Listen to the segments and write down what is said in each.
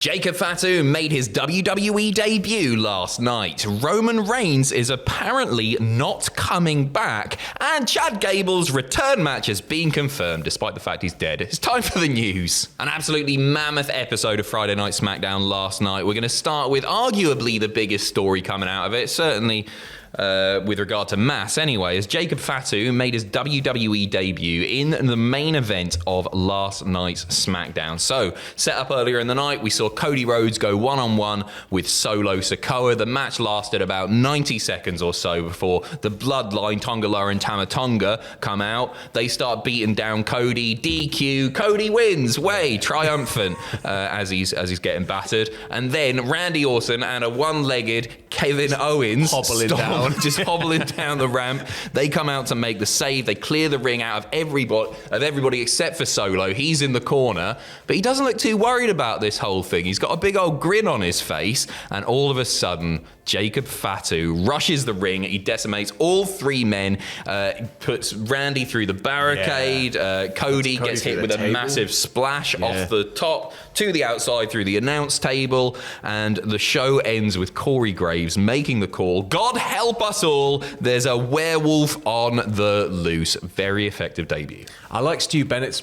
Jacob Fatu made his WWE debut last night. Roman Reigns is apparently not coming back. And Chad Gable's return match has been confirmed, despite the fact he's dead. It's time for the news. An absolutely mammoth episode of Friday Night SmackDown last night. We're going to start with arguably the biggest story coming out of it, certainly with regard to mass anyway, as Jacob Fatu made his WWE debut in the main event of last night's SmackDown. So, set up earlier in the night, we saw Cody Rhodes go one-on-one with Solo Sikoa. The match lasted about 90 seconds or so before the Bloodline, Tonga Loa and Tama Tonga, come out. They start beating down Cody, DQ, Cody wins, way triumphant as he's getting battered. And then Randy Orton and a one-legged Kevin Owens just hobbling down the ramp. They come out to make the save. They clear the ring out of everybody except for Solo. He's in the corner, but he doesn't look too worried about this whole thing. He's got a big old grin on his face, and all of a sudden, Jacob Fatu rushes the ring. He decimates all three men, puts Randy through the barricade. Cody gets hit with a massive splash off the top to the outside through the announce table, and the show ends with Corey Graves making the call. God help us all, there's a werewolf on the loose. Very effective debut. I like Stu Bennett's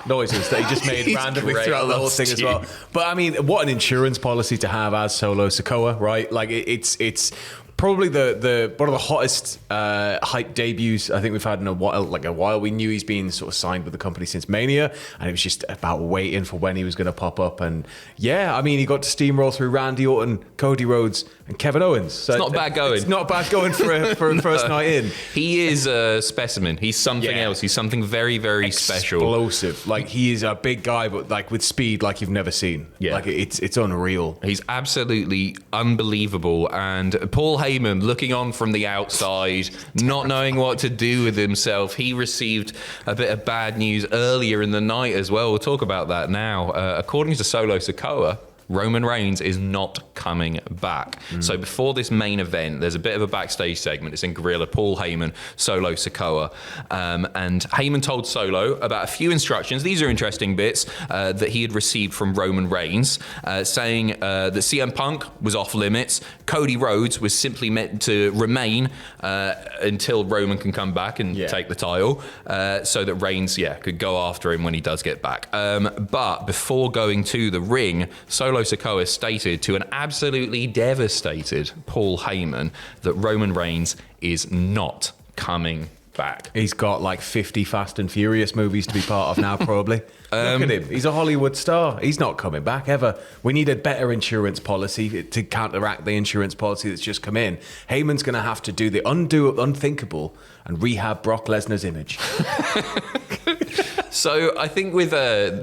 noises that he just made randomly throughout the whole thing as well. But I mean, what an insurance policy to have as Solo Sikoa, right? Like it's probably the one of the hottest hype debuts I think we've had in a while. We knew he's been sort of signed with the company since Mania, and it was just about waiting for when he was going to pop up. And yeah, I mean, he got to steamroll through Randy Orton, Cody Rhodes, and Kevin Owens. So it's not bad going. It's not bad going for a first night in. He is a specimen. He's something else. He's something very, very special. Explosive. Like, he is a big guy, but like with speed like you've never seen. Yeah. Like it's unreal. He's absolutely unbelievable. And Paul Heyman, looking on from the outside, not knowing what to do with himself. He received a bit of bad news earlier in the night as well. We'll talk about that now. According to Solo Sikoa, Roman Reigns is not coming back. So before this main event, there's a bit of a backstage segment. It's in Gorilla, Paul Heyman, Solo Sikoa. And Heyman told Solo about a few instructions. These are interesting bits that he had received from Roman Reigns, saying that CM Punk was off limits. Cody Rhodes was simply meant to remain until Roman can come back and take the title, so that Reigns, could go after him when he does get back. But before going to the ring, Solo Sikoa stated to an absolutely devastated Paul Heyman that Roman Reigns is not coming back. He's got like 50 Fast and Furious movies to be part of now, probably. Look at him. He's a Hollywood star. He's not coming back ever. We need a better insurance policy to counteract the insurance policy that's just come in. Heyman's going to have to do the unthinkable and rehab Brock Lesnar's image. So I think with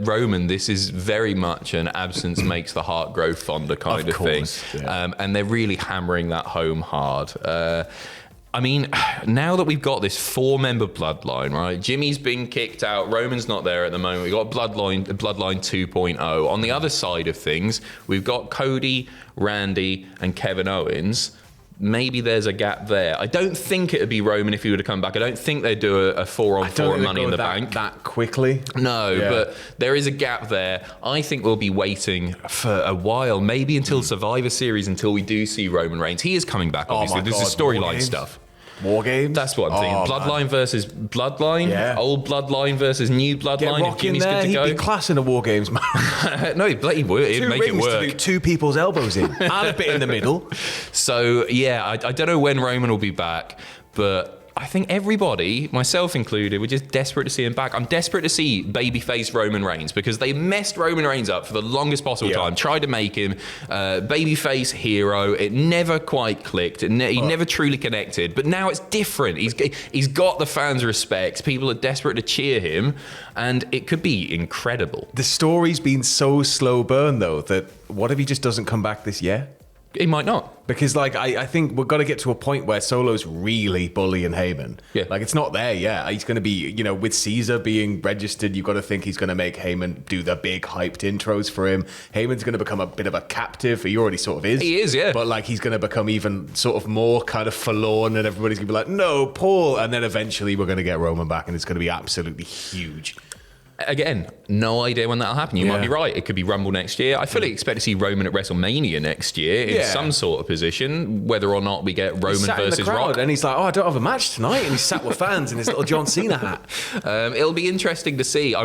Roman, this is very much an absence makes the heart grow fonder kind of thing. Yeah. And they're really hammering that home hard. I mean, now that we've got this 4-member bloodline, right? Jimmy's been kicked out. Roman's not there at the moment. We've got Bloodline 2.0. On the other side of things, we've got Cody, Randy, and Kevin Owens. Maybe there's a gap there. I don't think it would be Roman if he were to come back. I don't think they'd do a 4-on-4 Money in the Bank that quickly. No, but there is a gap there. I think we'll be waiting for a while, maybe until Survivor Series, until we do see Roman Reigns. He is coming back, obviously. This is storyline stuff. War Games? That's what I'm thinking. Bloodline versus Bloodline? Yeah. Old Bloodline versus new Bloodline? Get Rock in there, he'd be class in a War Games match. No, he would. He'd make it work. To do 2 people's elbows in. And a bit in the middle. So, I don't know when Roman will be back, but I think everybody, myself included, we're just desperate to see him back. I'm desperate to see babyface Roman Reigns, because they messed Roman Reigns up for the longest possible time, tried to make him babyface hero. It never quite clicked. He never truly connected. But now it's different. He's got the fans' respect. People are desperate to cheer him, and it could be incredible. The story's been so slow burn, though, that what if he just doesn't come back this year? He might not. Because, I think we've got to get to a point where Solo's really bullying Heyman. Yeah. It's not there yet. He's going to be, with Caesar being registered, you've got to think he's going to make Heyman do the big hyped intros for him. Heyman's going to become a bit of a captive. He already sort of is. He is, yeah. But, he's going to become even sort of more kind of forlorn, and everybody's going to be like, no, Paul. And then eventually we're going to get Roman back, and it's going to be absolutely huge. Again, no idea when that'll happen. You might be right. It could be Rumble next year. I fully expect to see Roman at WrestleMania next year in some sort of position, whether or not we get Roman versus Rock. And he's like, I don't have a match tonight. And he's sat with fans in his little John Cena hat. It'll be interesting to see.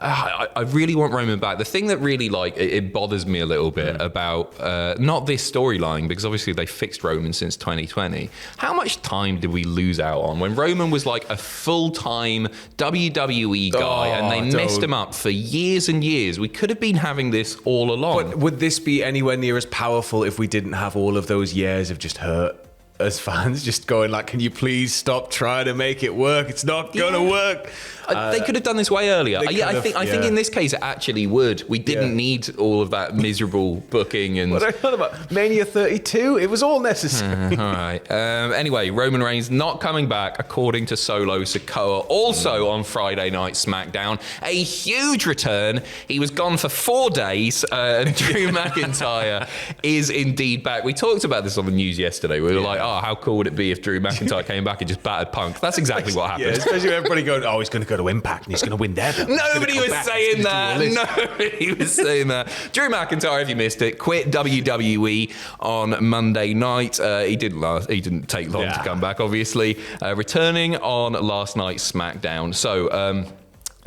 I really want Roman back. The thing that really it bothers me a little bit about not this storyline, because obviously they fixed Roman since 2020. How much time did we lose out on when Roman was like a full-time WWE guy and they messed him up for years and years? We could have been having this all along. But would this be anywhere near as powerful if we didn't have all of those years of just hurt? As fans, just going like, can you please stop trying to make it work? It's not gonna work. They could have done this way earlier. I think in this case it actually would. We didn't need all of that miserable booking and. What I thought about Mania 32, it was all necessary. All right. Anyway, Roman Reigns not coming back, according to Solo Sikoa. Also on Friday Night SmackDown, a huge return. He was gone for 4 days. And Drew McIntyre is indeed back. We talked about this on the news yesterday. We were like, how cool would it be if Drew McIntyre came back and just battered Punk? That's exactly what happened. Yeah, especially everybody going, he's going to go to Impact and he's going to win there. Nobody was saying that. Nobody was saying that. Drew McIntyre, if you missed it, quit WWE on Monday night. He didn't take long to come back, obviously. Returning on last night's SmackDown. So,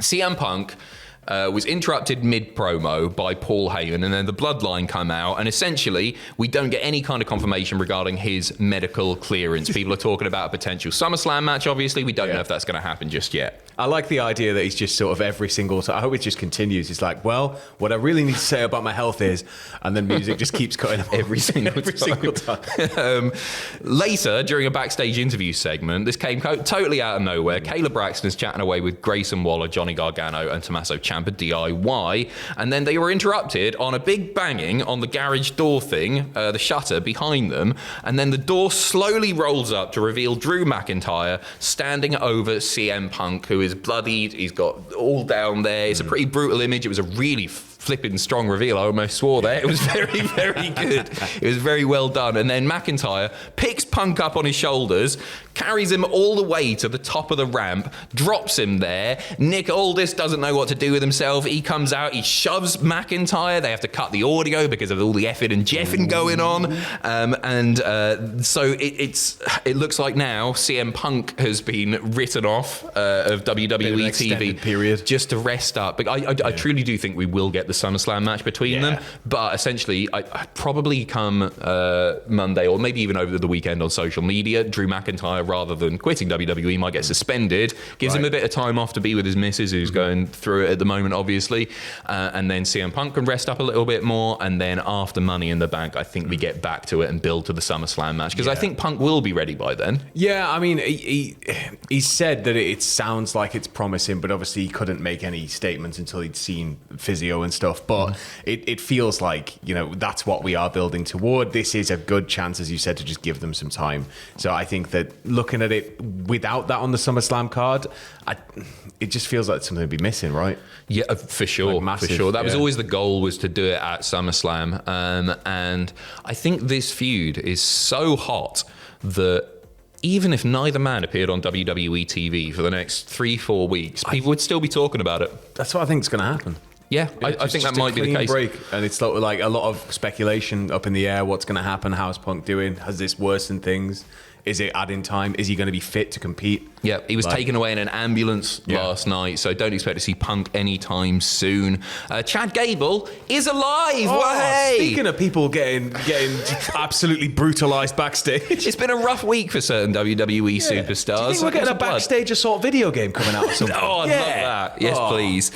CM Punk was interrupted mid-promo by Paul Heyman, and then the Bloodline come out, and essentially we don't get any kind of confirmation regarding his medical clearance. People are talking about a potential SummerSlam match, obviously. We don't know if that's going to happen just yet. I like the idea that he's just sort of every single time. I hope it just continues. He's like, well, what I really need to say about my health is, and then music just keeps cutting off every single time. Later, during a backstage interview segment, this came totally out of nowhere. Kayla Braxton's chatting away with Grayson Waller, Johnny Gargano, and Tommaso Ciampa DIY, and then they were interrupted on a big banging on the garage door thing, the shutter behind them, and then the door slowly rolls up to reveal Drew McIntyre standing over CM Punk, who is bloodied. He's got all down there. It's a pretty brutal image. It was a really flipping strong reveal. I almost swore there. It was very, very good. It was very well done. And then McIntyre picks Punk up on his shoulders, carries him all the way to the top of the ramp, drops him there. Nick Aldis doesn't know what to do with himself. He comes out, he shoves McIntyre. They have to cut the audio because of all the effing and jeffing going on. So it looks like now CM Punk has been written off of WWE TV period just to rest up. But I truly do think we will get the SummerSlam match between them. But essentially, I probably come Monday or maybe even over the weekend on social media, Drew McIntyre, rather than quitting WWE, might get suspended. Gives him a bit of time off to be with his missus, who's going through it at the moment, obviously. And then CM Punk can rest up a little bit more. And then after Money in the Bank, I think we get back to it and build to the SummerSlam match, because I think Punk will be ready by then. Yeah, I mean, he said that it sounds like it's promising, but obviously he couldn't make any statements until he'd seen physio and stuff. But it feels like, that's what we are building toward. This is a good chance, as you said, to just give them some time. So I think that looking at it without that on the SummerSlam card, it just feels like something to be missing, right? Yeah, for sure. Like massive, for sure. That was always the goal, was to do it at SummerSlam. And I think this feud is so hot that even if neither man appeared on WWE TV for the next 3-4 weeks, people would still be talking about it. That's what I think is going to happen. Yeah, I think that might be the case. Break, and it's like a lot of speculation up in the air. What's going to happen? How's Punk doing? Has this worsened things? Is it adding time? Is he going to be fit to compete? Yeah, he was taken away in an ambulance last night, so don't expect to see Punk anytime soon. Chad Gable is alive! Speaking of people getting absolutely brutalised backstage. It's been a rough week for certain WWE superstars. Do you think we're getting a backstage assault video game coming out or something? I'd love that. Yes, please.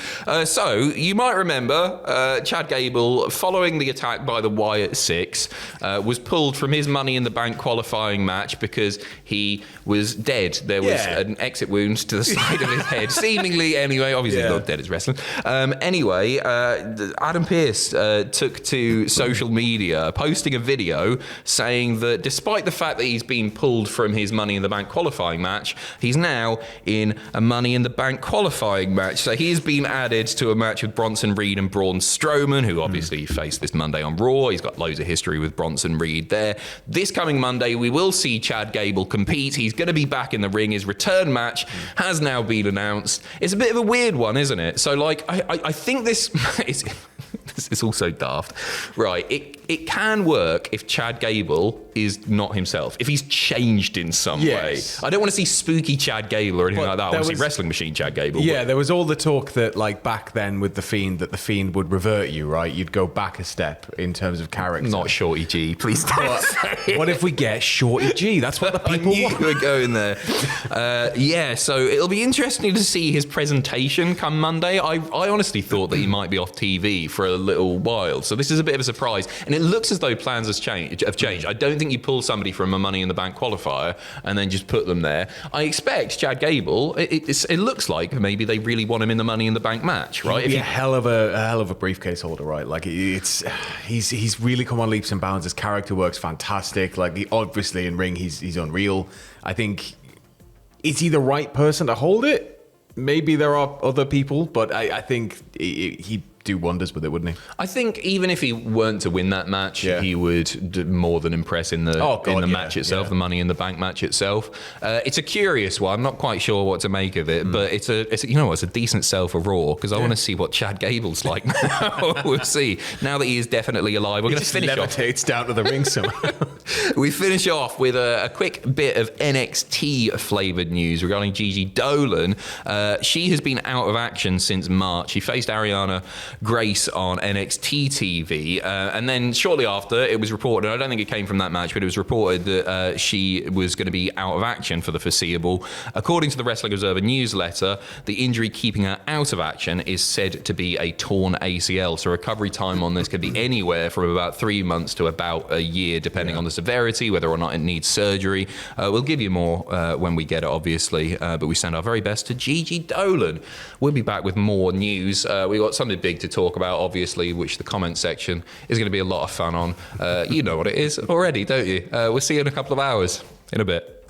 So, you might remember Chad Gable, following the attack by the Wyatt Six, was pulled from his Money in the Bank qualifying match because he was dead. There was an exit wound to the side of his head, seemingly anyway. Obviously, he's not dead, it's wrestling. Anyway, Adam Pearce took to social media, posting a video saying that despite the fact that he's been pulled from his Money in the Bank qualifying match, he's now in a Money in the Bank qualifying match. So he's been added to a match with Bronson Reed and Braun Strowman, who obviously faced this Monday on Raw. He's got loads of history with Bronson Reed there. This coming Monday, we will see Chad Gable compete. He's going to be back in the ring. His return match has now been announced. It's a bit of a weird one, isn't it? So, like, I think this is... This is also daft. Right, it can work if Chad Gable is not himself, if he's changed in some way. I don't want to see spooky Chad Gable or anything like that. I want to see Wrestling Machine Chad Gable. Yeah, there was all the talk that, like, back then with The Fiend, that The Fiend would revert you, right? You'd go back a step in terms of character. Not Shorty G, please don't say it. What if we get Shorty G? That's what the people want. I knew you were going there. Yeah, so it'll be interesting to see his presentation come Monday. I honestly thought that he might be off TV for a little while, so this is a bit of a surprise, and it looks as though plans have changed. I don't think you pull somebody from a Money in the Bank qualifier and then just put them there. I expect Chad Gable, it looks like maybe they really want him in the Money in the Bank match, right? He'd be a hell of a briefcase holder, right? Like, he's really come on leaps and bounds. His character works fantastic. Like, obviously in ring he's unreal. I think, is he the right person to hold it? Maybe there are other people, but I think he'd do wonders with it, wouldn't he? I think even if he weren't to win that match, he would do more than impress in the match itself, the Money in the Bank match itself. It's a curious one. I'm not quite sure what to make of it, but it's a decent sell for Raw, because I want to see what Chad Gable's like now. We'll see. Now that he is definitely alive, we're going to finish off. Levitates down to the ring somehow. We finish off with a quick bit of NXT flavoured news regarding Gigi Dolan. She has been out of action since March. She faced Ariana Grace on NXT TV, and then shortly after it was reported, and I don't think it came from that match, but it was reported that she was going to be out of action for the foreseeable. According to the Wrestling Observer newsletter, the injury keeping her out of action is said to be a torn ACL, so recovery time on this could be anywhere from about 3 months to about a year, depending on the severity, whether or not it needs surgery. We'll give you more when we get it, obviously, but we send our very best to Gigi Dolan. We'll be back with more news. We've got something big to talk about, obviously, which the comment section is going to be a lot of fun on. You know what it is already, don't you? We'll see you in a couple of hours. In a bit.